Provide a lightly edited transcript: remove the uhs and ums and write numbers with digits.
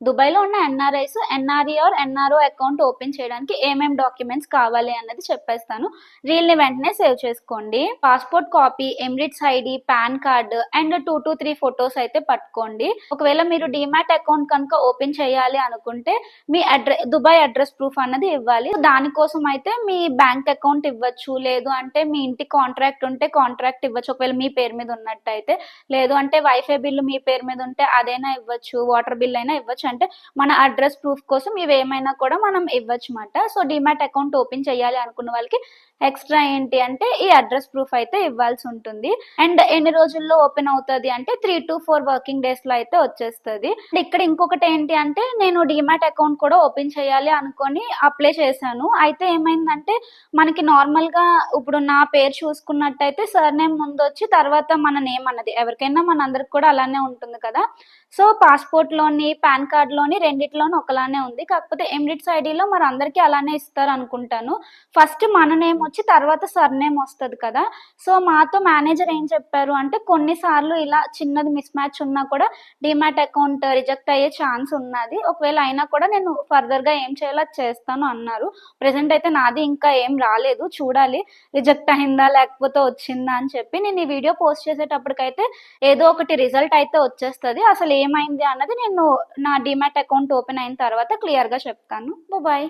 దుబాయ్‌లో ఉన్న NRIs NRE or NRO account open చేయడానికి ఏమేం డాక్యుమెంట్స్ కావాలి అన్నది చెప్పేస్తాను. రీల్‌ని వెంటనే సేవ్ చేసుకోండి. Passport copy, Emirates ID, pan card and 2-3 photos అయితే పట్టుకోండి. ఒకవేళ మీరు డీమ్యాట్ అకౌంట్ కనుక ఓపెన్ చేయాలి అనుకుంటే మీ దుబాయ్ అడ్రస్ ప్రూఫ్ అన్నది ఇవ్వాలి. దానికోసం అయితే మీ బ్యాంక్ అకౌంట్ ఇవ్వచ్చు. లేదు అంటే మీ ఇంటి కాంట్రాక్ట్ ఉంటే కాంట్రాక్ట్ ఇవ్వచ్చు. ఒకవేళ మీ పేరు మీద ఉన్నట్టయితే. లేదు అంటే వైఫై బిల్ మీ పేరు మీద ఉంటే అదైనా ఇవ్వచ్చు. వాటర్ బిల్ అయినా ఇవ్వచ్చు. అంటే మన అడ్రస్ ప్రూఫ్ కోసం ఇవేమైనా కూడా మనం ఇవ్వచ్చమాట. సో డీమ్యాట్ అకౌంట్ ఓపెన్ చేయాలి అనుకున్న వాళ్ళకి ఎక్స్ట్రా ఏంటి అంటే ఈ అడ్రస్ ప్రూఫ్ అయితే ఇవ్వాల్సి ఉంటుంది. అండ్ ఎన్ని రోజుల్లో ఓపెన్ అవుతుంది అంటే 3-4 వర్కింగ్ డేస్ లో అయితే వచ్చేస్తుంది. ఇక్కడ ఇంకొకటి ఏంటి అంటే నేను డీమ్యాట్ అకౌంట్ కూడా ఓపెన్ చేయాలి అనుకొని అప్లై చేశాను. అయితే ఏమైందంటే మనకి నార్మల్ గా ఇప్పుడు నా పేరు చూసుకున్నట్టయితే సర్ నేమ్ ముందు వచ్చి తర్వాత మన నేమ్ అన్నది ఎవరికైనా మనందరికి కూడా అలానే ఉంటుంది కదా. సో పాస్పోర్ట్ లోని పాన్ కార్డ్ లోని రెండిట్లోనూ ఒకలానే ఉంది. కాకపోతే ఎమిరేట్స్ ఐడీలో మరి అందరికీ అలానే ఇస్తారు అనుకుంటాను. ఫస్ట్ మన నేమ్ వచ్చి తర్వాత సర్ నేమ్ వస్తుంది కదా. సో మాతో మేనేజర్ ఏం చెప్పారు అంటే కొన్నిసార్లు ఇలా చిన్నది మిస్ మ్యాచ్ ఉన్నా కూడా డీమ్యాట్ అకౌంట్ రిజెక్ట్ అయ్యే ఛాన్స్ ఉన్నది. ఒకవేళ అయినా కూడా నేను ఫర్దర్ గా ఏం చేయాలో అది చేస్తాను అన్నారు. ప్రెసెంట్ అయితే నాది ఇంకా ఏం రాలేదు, చూడాలి రిజెక్ట్ అయిందా లేకపోతే వచ్చిందా అని చెప్పి. నేను ఈ వీడియో పోస్ట్ చేసేటప్పటికైతే ఏదో ఒకటి రిజల్ట్ అయితే వచ్చేస్తుంది. అసలు ఏమైంది అన్నది నేను నా డీమ్యాట్ అకౌంట్ ఓపెన్ అయిన తర్వాత క్లియర్ గా చెప్తాను. బాయ్.